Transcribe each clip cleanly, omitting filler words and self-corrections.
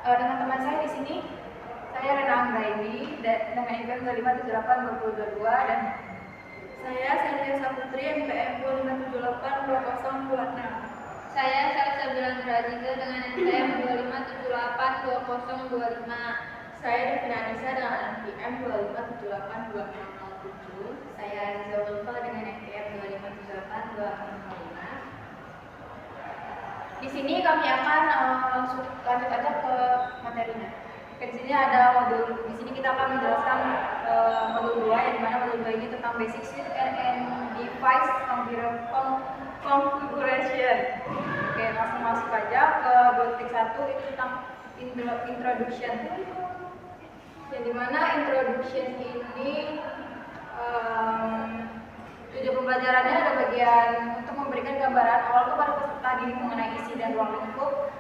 dengan teman saya di sini. Saya Rena Anggraini dengan NPM 25782022 dan saya Sandia Saputri NPM 25782026. Saya Salsa Bilandra dengan NPM 25782025. Saya Devina Anissa dengan NPM 25782607. Saya Riza Ulfa dengan NPM 25782605. Di sini kami akan langsung lanjut aja ke materinya. Di sini ada modul. Di sini kita akan menjelaskan modul 2, yang dimana modul 2 ini tentang basic switch and device configuration. Oke, langsung masuk aja ke topik 1, itu tentang introduction. Yang dimana introduction ini tujuan pembelajarannya ada bagian untuk memberikan gambaran awal kepada peserta didik mengenai isi dan ruang lingkup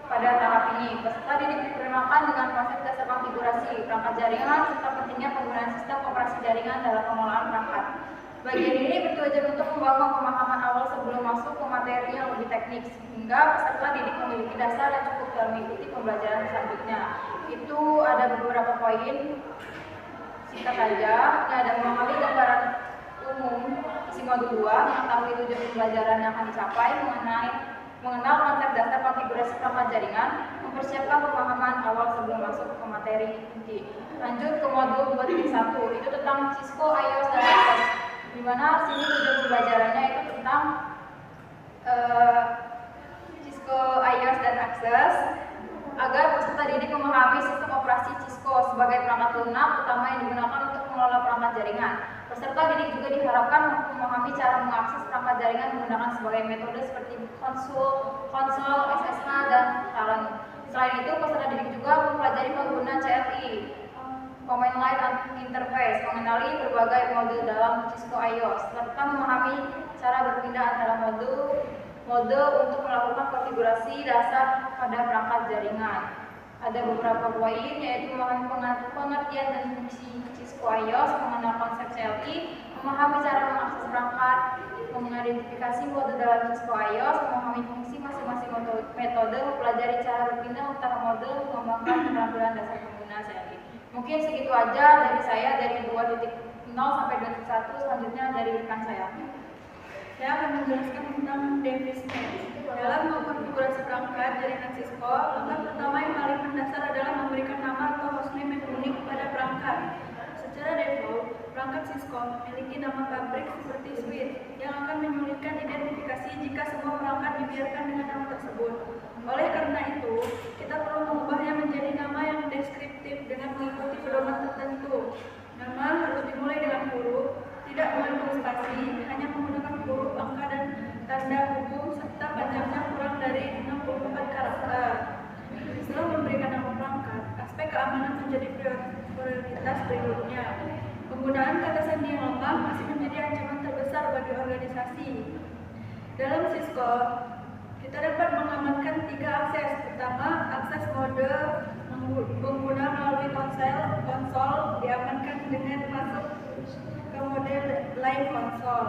pada tahap ini. Peserta didik diperkenalkan dengan konsep dasar konfigurasi perangkat jaringan serta pentingnya penggunaan sistem operasi jaringan dalam pengelolaan perangkat. Bagian ini bertujuan untuk membangun pemahaman awal sebelum masuk ke materi yang lebih teknis, sehingga peserta didik memiliki dasar yang cukup dalam mengikuti pembelajaran selanjutnya. Itu ada beberapa poin, singkat saja. Ini ada memahami gambaran umum isi modul 2, mengetahui tujuan pembelajaran yang akan dicapai, mengenal konsep dasar konfigurasi perangkat jaringan, mempersiapkan pemahaman awal sebelum masuk ke materi inti. Lanjut ke modul 2.1, itu tentang Cisco, iOS, dan Access. Di mana sini tujuan pembelajarannya itu tentang Cisco, iOS, dan Access, agar peserta didik memahami sistem operasi Cisco sebagai perangkat lunak utama yang digunakan untuk mengelola perangkat jaringan. Peserta didik juga diharapkan memahami cara mengakses perangkat jaringan menggunakan sebagai metode seperti konsol, SSH, dan talent. Selain itu, peserta didik juga mempelajari penggunaan CLI, Command Line Interface, mengenali berbagai mode dalam Cisco iOS, serta memahami cara berpindah antara mode untuk melakukan konfigurasi dasar pada perangkat jaringan. Ada beberapa poin, yaitu memahami pengertian dan fungsi Cisco iOS, mengenal konsep CLI, memahami cara mengakses perangkat, mengidentifikasi mode dalam Cisco iOS, memahami fungsi masing-masing metode, mempelajari cara berpindah antara mode, mengembangkan keterampilan dasar pengguna CLI. Mungkin segitu aja dari saya, dari 2.0 sampai 2.1, selanjutnya dari rekan saya. Saya akan menjelaskan tentang definisi. Dalam mengkonfigurasi perangkat jaringan Cisco, langkah pertama yang paling mendasar adalah memberikan nama atau hostname yang unik pada perangkat. Secara default, perangkat Cisco memiliki nama pabrik seperti switch yang akan menyulitkan identifikasi jika semua perangkat dibiarkan dengan nama tersebut. Oleh karena itu, kita perlu mengubahnya menjadi nama yang deskriptif dengan mengikuti pedoman tertentu. Nama harus dimulai dengan huruf, tidak mengandung spasi, hanya menggunakan huruf, angka, dan tanda hukum, serta panjangnya kurang dari 64 karakter. Setelah memberikan nama perangkat, aspek keamanan menjadi prioritas berikutnya. Penggunaan kata sandi yang lemah masih menjadi ancaman terbesar bagi organisasi. Dalam Cisco, kita dapat mengamankan 3 akses. Pertama, akses mode pengguna melalui konsol diamankan dengan masuk ke mode live konsol.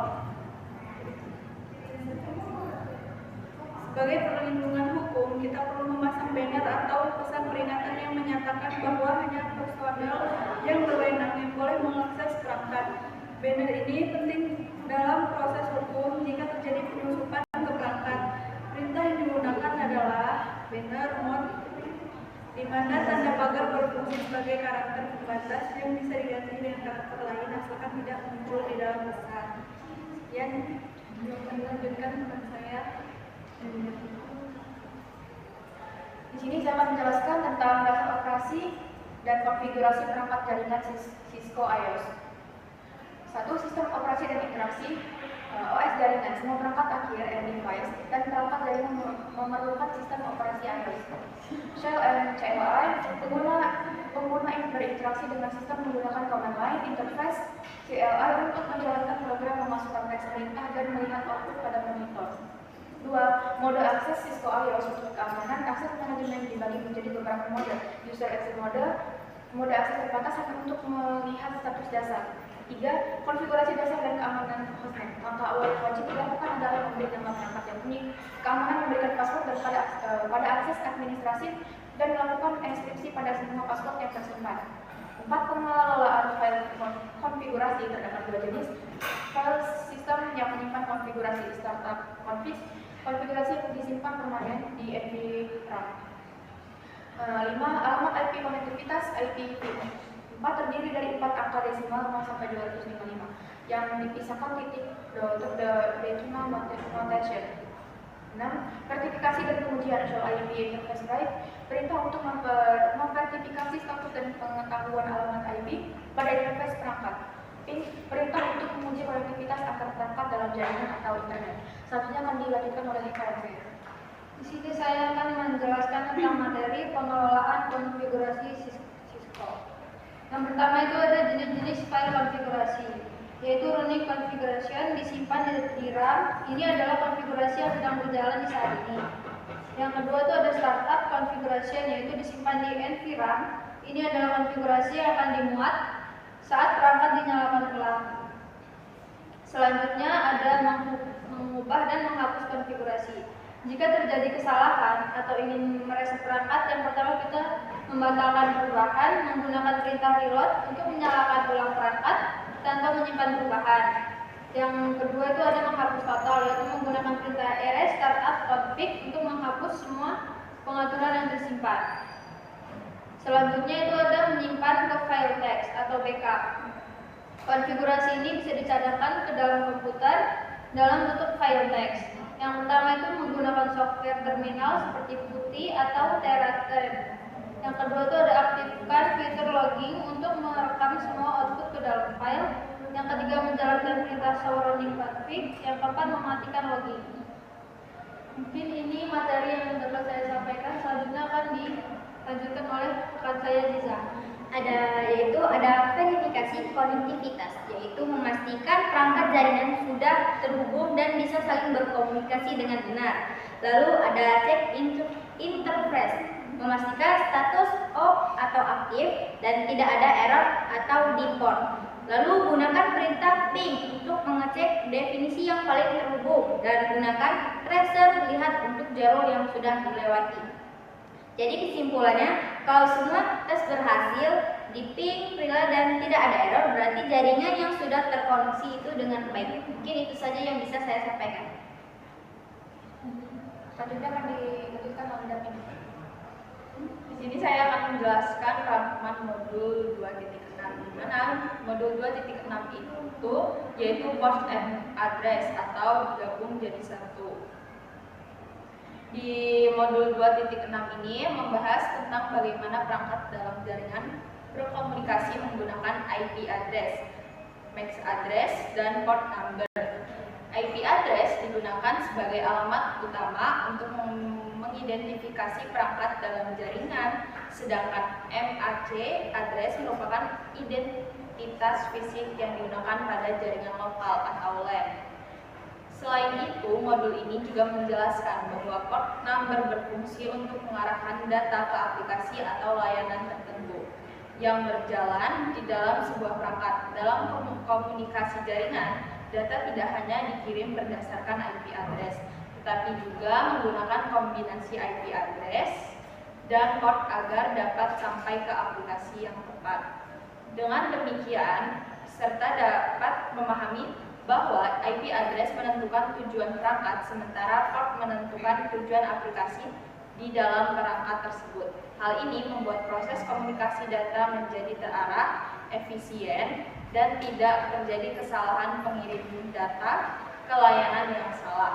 Sebagai perlindungan hukum, kita perlu memasang banner atau pesan peringatan yang menyatakan bahwa hanya personel yang berwenang yang boleh mengakses perangkat. Banner ini penting dalam proses hukum jika terjadi penyusupan ke perangkat. Perintah yang digunakan adalah banner mode, di mana tanda pagar berfungsi sebagai karakter pembatas yang bisa diganti dengan karakter lain asalkan tidak muncul di dalam pesan. Sekian, melanjutkan teman saya. Di sini saya akan menjelaskan tentang dasar operasi dan konfigurasi perangkat jaringan Cisco iOS. 1. Sistem operasi dan interaksi. OS jaringan. Semua perangkat akhir device dan perangkat jaringan memerlukan sistem operasi iOS. Shell and CLI. Pengguna berinteraksi dengan sistem menggunakan command line interface CLI untuk menjalankan program memasukkan teks perintah dan melihat output pada monitor. 2. Mode akses Cisco iOS. Untuk keamanan, akses manajemen dibagi menjadi beberapa mode. User access mode akses terbatas hanya untuk melihat status dasar. 3. Konfigurasi dasar dan keamanan hostnet. Langkah awal yang wajib dilakukan adalah memberi nama perangkat yang unik, keamanan memberikan password pada akses administrasi, dan melakukan enkripsi pada semua password yang tersimpan. 4. Pengelolaan file konfigurasi. Terdapat 2 jenis file sistem yang menyimpan konfigurasi startup config, konfigurasi yang disimpan permanen di NVRAM. 5. Alamat IP konektivitas IPv4 terdiri dari 4 angka desimal 0 sampai 255 yang dipisahkan titik untuk the decimal notation. 6. Verifikasi dan pengujian soal IP interface drive. Perintah untuk memverifikasi status dan pengetahuan alamat IP pada interface perangkat. Perintah untuk menguji konektivitas antar perangkat dalam jaringan atau internet. Selanjutnya akan dilanjutkan oleh KMV. Di sini saya akan menjelaskan tentang materi pengelolaan konfigurasi Cisco. Yang pertama itu ada jenis-jenis file konfigurasi, yaitu running configuration disimpan di RAM. Ini adalah konfigurasi yang sedang berjalan di saat ini. Yang kedua itu ada startup configuration, yaitu disimpan di NVRAM. Ini adalah konfigurasi yang akan dimuat saat perangkat dinyalakan ulang. Selanjutnya ada mengubah dan menghapus konfigurasi. Jika terjadi kesalahan atau ingin mereset perangkat, yang pertama kita membatalkan perubahan menggunakan perintah reload untuk menyalakan ulang perangkat tanpa menyimpan perubahan. Yang kedua itu ada menghapus total, yaitu menggunakan perintah rs startup config untuk menghapus semua pengaturan yang tersimpan. Selanjutnya itu ada menyimpan ke file text atau backup. Konfigurasi ini bisa dicadangkan ke dalam komputer dalam bentuk file text. Yang pertama itu menggunakan software terminal seperti PuTTY atau TeraTerm. Yang kedua itu ada aktifkan fitur logging untuk merekam semua output ke dalam file. Yang ketiga menjalankan perintah show running config. Yang keempat mematikan logging. Mungkin ini materi yang dapat saya sampaikan. Selanjutnya akan dilanjutkan oleh rekan saya Ziza. Ada verifikasi konektivitas, yaitu memastikan perangkat jaringan sudah terhubung dan bisa saling berkomunikasi dengan benar. Lalu ada cek interface, memastikan status off atau aktif dan tidak ada error atau default. Lalu gunakan perintah ping untuk mengecek definisi yang paling terhubung dan gunakan tracer lihat untuk jarum yang sudah dilewati. Jadi kesimpulannya, kalau semua tes berhasil, di ping, preload, dan tidak ada error, berarti jaringan yang sudah terkoneksi itu dengan baik. Mungkin itu saja yang bisa saya sampaikan. Selanjutnya akan dilanjutkan oleh David. Di sini saya akan menjelaskan rangkuman modul 2.6, di mana modul 2.6 itu yaitu port and address atau digabung jadi satu. Di modul 2.6 ini membahas tentang bagaimana perangkat dalam jaringan berkomunikasi menggunakan IP address, MAC address, dan port number. IP address digunakan sebagai alamat utama untuk mengidentifikasi perangkat dalam jaringan, sedangkan MAC address merupakan identitas fisik yang digunakan pada jaringan lokal atau LAN. Selain itu, modul ini juga menjelaskan bahwa port number berfungsi untuk mengarahkan data ke aplikasi atau layanan tertentu yang berjalan di dalam sebuah perangkat. Dalam komunikasi jaringan, data tidak hanya dikirim berdasarkan IP address, tetapi juga menggunakan kombinasi IP address dan port agar dapat sampai ke aplikasi yang tepat. Dengan demikian, peserta dapat memahami bahwa IP address menentukan tujuan perangkat, sementara port menentukan tujuan aplikasi di dalam perangkat tersebut. Hal ini membuat proses komunikasi data menjadi terarah, efisien, dan tidak terjadi kesalahan pengirim data ke layanan yang salah.